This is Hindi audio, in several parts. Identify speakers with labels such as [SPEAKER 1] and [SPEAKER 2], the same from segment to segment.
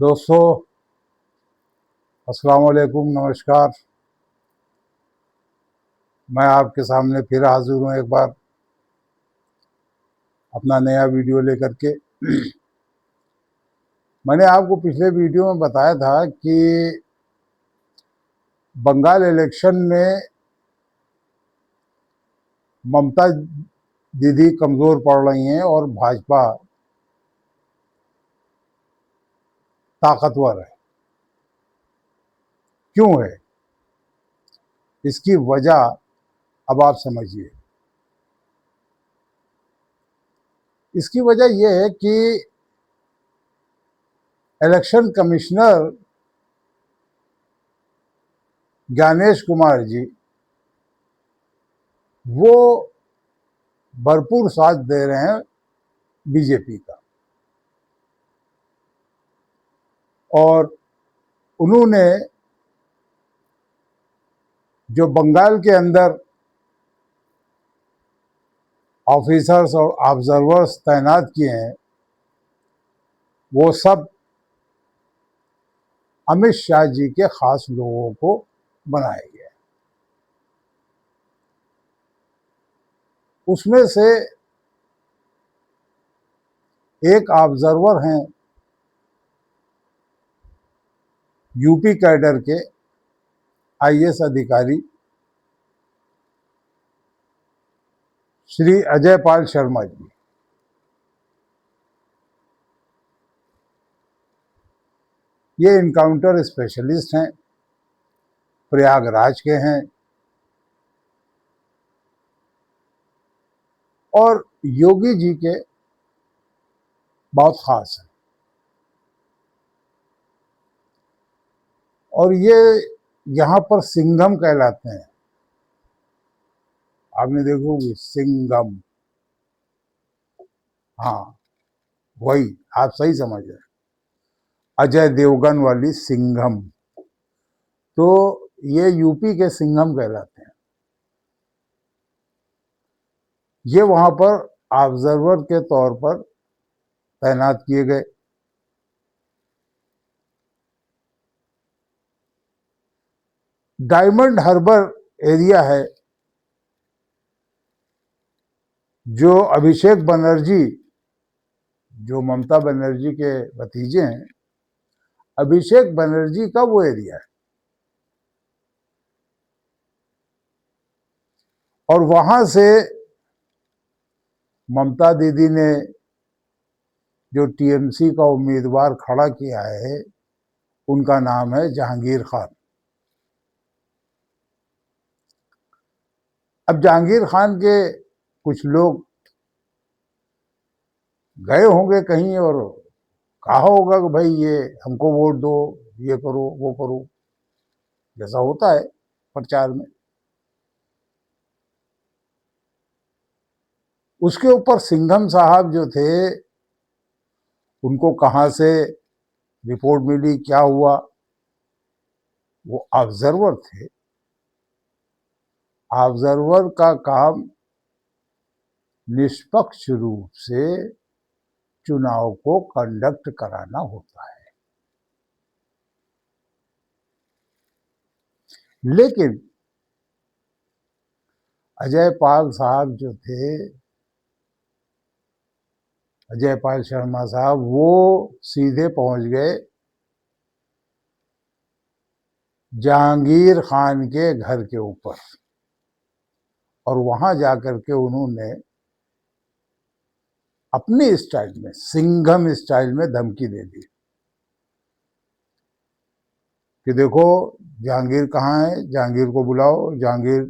[SPEAKER 1] दोस्तों, अस्सलाम वालेकुम, नमस्कार। मैं आपके सामने फिर हाजिर हूँ एक बार अपना नया वीडियो लेकर के। मैंने आपको पिछले वीडियो में बताया था कि बंगाल इलेक्शन में ममता दीदी कमज़ोर पड़ रही हैं और भाजपा ताकतवर है। क्यों है इसकी वजह, अब आप समझिए। इसकी वजह यह है कि इलेक्शन कमिश्नर ज्ञानेश कुमार जी वो भरपूर साथ दे रहे हैं बीजेपी का, और उन्होंने जो बंगाल के अंदर ऑफिसर्स और ऑब्जर्वर्स तैनात किए हैं वो सब अमित शाह जी के खास लोगों को बनाए गए। उसमें से एक ऑब्जर्वर हैं यूपी कैडर के आईएएस अधिकारी श्री अजय पाल शर्मा जी। ये इनकाउंटर स्पेशलिस्ट हैं, प्रयागराज के हैं और योगी जी के बहुत खास हैं। और ये यहाँ पर सिंघम कहलाते हैं। आपने देखोगे सिंघम, हाँ वही, आप सही समझ रहे हैं, अजय देवगन वाली सिंघम। तो ये यूपी के सिंघम कहलाते हैं। ये वहां पर ऑब्जर्वर के तौर पर तैनात किए गए। डायमंड हार्बर एरिया है जो अभिषेक बनर्जी, जो ममता बनर्जी के भतीजे हैं, अभिषेक बनर्जी का वो एरिया है। और वहां से ममता दीदी ने जो टीएमसी का उम्मीदवार खड़ा किया है उनका नाम है जहांगीर खान। अब जहांगीर खान के कुछ लोग गए होंगे कहीं और कहा होगा कि भाई ये हमको वोट दो, ये करो वो करो, जैसा होता है प्रचार में। उसके ऊपर सिंघम साहब जो थे उनको कहां से रिपोर्ट मिली, क्या हुआ, वो ऑब्जर्वर थे। ऑब्जर्वर का काम निष्पक्ष रूप से चुनाव को कंडक्ट कराना होता है। लेकिन अजय पाल साहब जो थे, अजय पाल शर्मा साहब, वो सीधे पहुंच गए जहांगीर खान के घर के ऊपर और वहां जाकर के उन्होंने अपने स्टाइल में, सिंघम स्टाइल में धमकी दे दी कि देखो जहांगीर कहाँ है, जहांगीर को बुलाओ। जहांगीर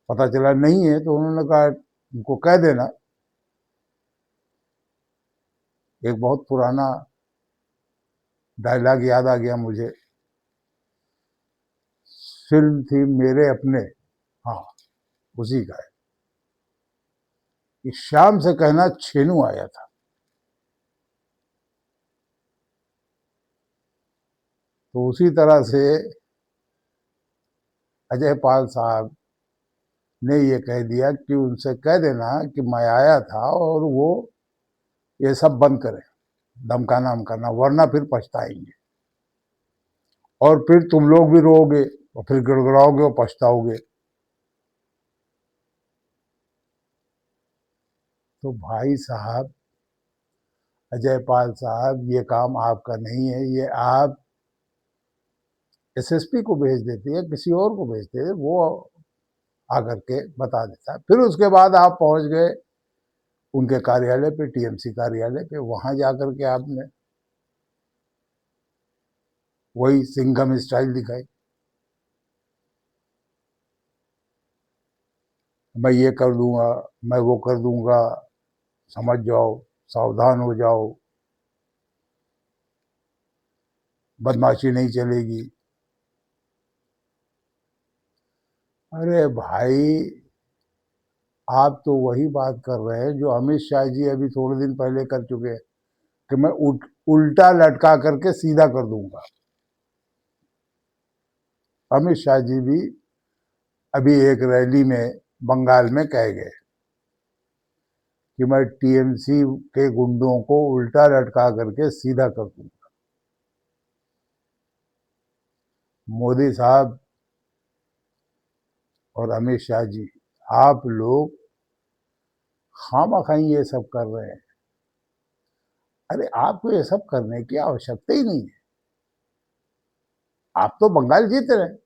[SPEAKER 1] पता चला नहीं है तो उन्होंने कहा उनको कह देना। एक बहुत पुराना डायलॉग याद आ गया मुझे, फिल्म थी मेरे अपने, हाँ उसी का है कि शाम से कहना छेनू आया था। तो उसी तरह से अजय पाल साहब ने ये कह दिया कि उनसे कह देना कि मैं आया था और वो ये सब बंद करें। धमकाना धमकाना, वरना फिर पछताएंगे और फिर तुम लोग भी रोओगे और फिर गिड़गिड़ाओगे और पछताओगे। तो भाई साहब अजय पाल साहब, ये काम आपका नहीं है, ये आप एसएसपी को भेज देते हैं, किसी और को भेजते हैं, वो आकर के बता देता है। फिर उसके बाद आप पहुंच गए उनके कार्यालय पे, टीएमसी कार्यालय पे, वहां जाकर के आपने वही सिंघम स्टाइल दिखाई, मैं ये कर दूंगा, मैं वो कर दूंगा, समझ जाओ, सावधान हो जाओ, बदमाशी नहीं चलेगी। अरे भाई, आप तो वही बात कर रहे हैं जो अमित शाह जी अभी थोड़े दिन पहले कर चुके हैं कि मैं उल्टा लटका करके सीधा कर दूंगा। अमित शाह जी भी अभी एक रैली में बंगाल में कह गए कि मैं टीएमसी के गुंडों को उल्टा लटका करके सीधा कर दूंगा। मोदी साहब और अमित शाह जी, आप लोग खामखा ये सब कर रहे हैं। अरे आपको ये सब करने की आवश्यकता ही नहीं है, आप तो बंगाल जीत रहे हैं,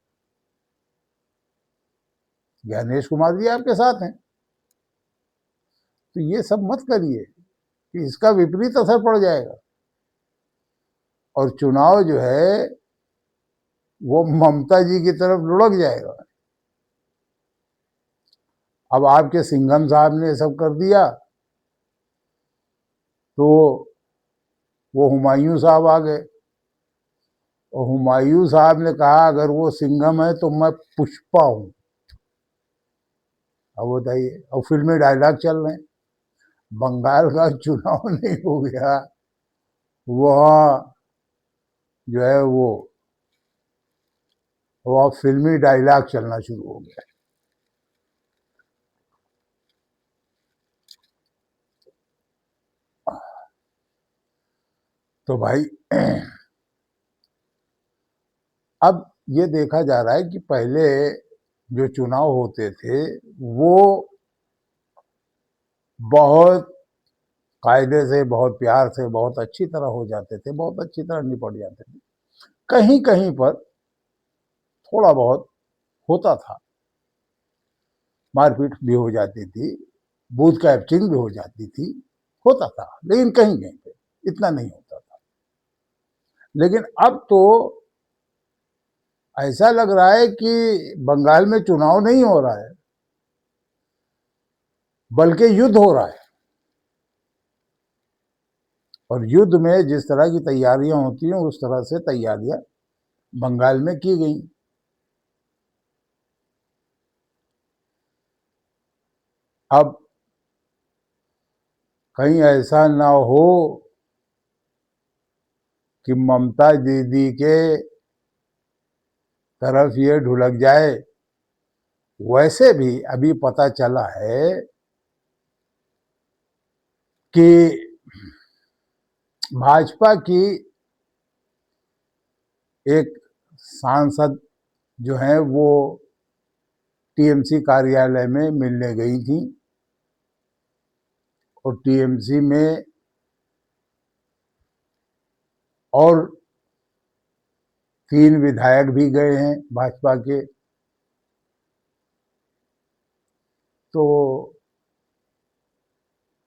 [SPEAKER 1] ज्ञानेश कुमार जी आपके साथ हैं। तो ये सब मत करिए कि इसका विपरीत असर पड़ जाएगा और चुनाव जो है वो ममता जी की तरफ लुढ़क जाएगा। अब आपके सिंघम साहब ने सब कर दिया तो वो हुमायूं साहब आ गए और हुमायूं साहब ने कहा अगर वो सिंघम है तो मैं पुष्पा हूं। अब बताइए, अब फिल्मी डायलॉग चल रहे हैं, बंगाल का चुनाव नहीं हो गया, वह जो है वो फिल्मी डायलॉग चलना शुरू हो गया। तो भाई अब ये देखा जा रहा है कि पहले जो चुनाव होते थे वो बहुत कायदे से, बहुत प्यार से, बहुत अच्छी तरह हो जाते थे, बहुत अच्छी तरह निपट जाते थे। कहीं कहीं पर थोड़ा बहुत होता था, मारपीट भी हो जाती थी, बूथ कैप्चरिंग भी हो जाती थी, होता था, लेकिन कहीं कहीं पे इतना नहीं होता था। लेकिन अब तो ऐसा लग रहा है कि बंगाल में चुनाव नहीं हो रहा है बल्कि युद्ध हो रहा है। और युद्ध में जिस तरह की तैयारियां होती हैं उस तरह से तैयारियां बंगाल में की गई। अब कहीं ऐसा ना हो कि ममता दीदी के तरफ ये ढुलक जाए। वैसे भी अभी पता चला है कि भाजपा की एक सांसद जो है वो टीएमसी कार्यालय में मिलने गई थी और टीएमसी में और 3 विधायक भी गए हैं भाजपा के। तो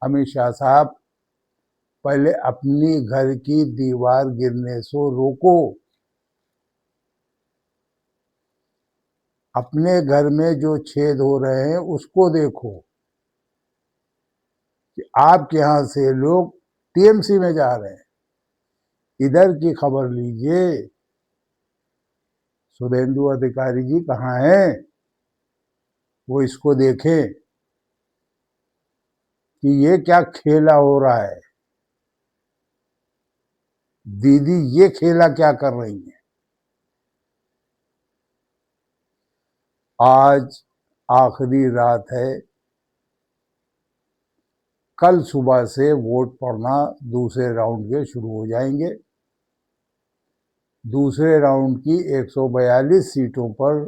[SPEAKER 1] अमित शाह साहब, पहले अपनी घर की दीवार गिरने से रोको, अपने घर में जो छेद हो रहे हैं उसको देखो कि आपके यहां से लोग टीएमसी में जा रहे हैं। इधर की खबर लीजिए, शुभेंदु अधिकारी जी कहाँ हैं, वो इसको देखें कि ये क्या खेला हो रहा है, दीदी ये खेला क्या कर रही है। आज आखिरी रात है, कल सुबह से वोट पड़ना दूसरे राउंड के शुरू हो जाएंगे। दूसरे राउंड की 142 सीटों पर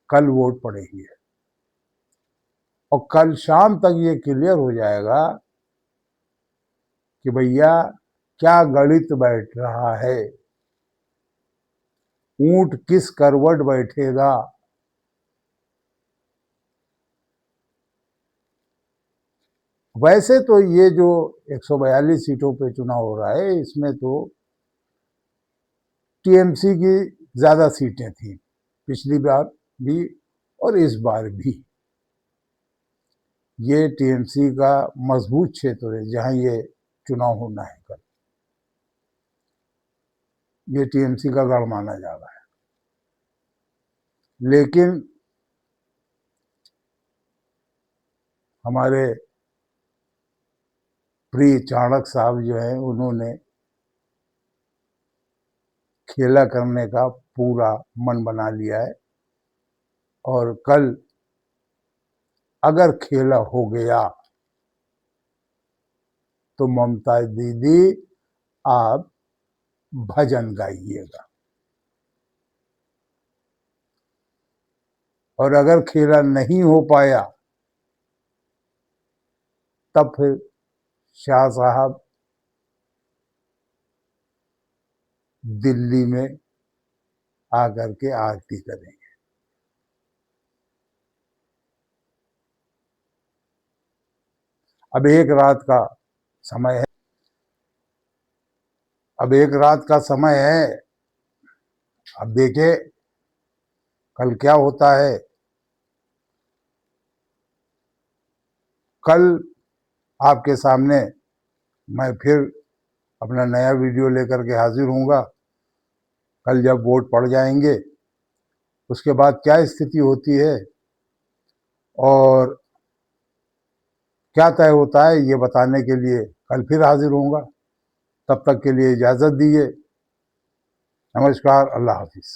[SPEAKER 1] कल वोट पड़ेंगे और कल शाम तक ये क्लियर हो जाएगा कि भैया क्या गणित बैठ रहा है, ऊंट किस करवट बैठेगा। वैसे तो ये जो 142 सीटों पे चुनाव हो रहा है, इसमें तो टीएमसी की ज्यादा सीटें थी, पिछली बार भी और इस बार भी। ये टीएमसी का मजबूत क्षेत्र है जहां ये चुनाव होना है कल। ये टीएमसी का गढ़ माना जा रहा है। लेकिन हमारे प्रिय चाणक्य साहब जो है, उन्होंने खेला करने का पूरा मन बना लिया है और कल अगर खेला हो गया तो ममता दीदी आप भजन गाइएगा, और अगर खेला नहीं हो पाया तब फिर शाह साहब दिल्ली में आकर के आरती करेंगे। अब एक रात का समय है, अब एक रात का समय है। अब देखे कल क्या होता है। कल आपके सामने मैं फिर अपना नया वीडियो लेकर के हाजिर हूँगा। कल जब वोट पड़ जाएंगे उसके बाद क्या स्थिति होती है और क्या तय होता है, ये बताने के लिए कल फिर हाजिर होऊंगा। तब तक के लिए इजाज़त दीजिए। नमस्कार, अल्लाह हाफिज़।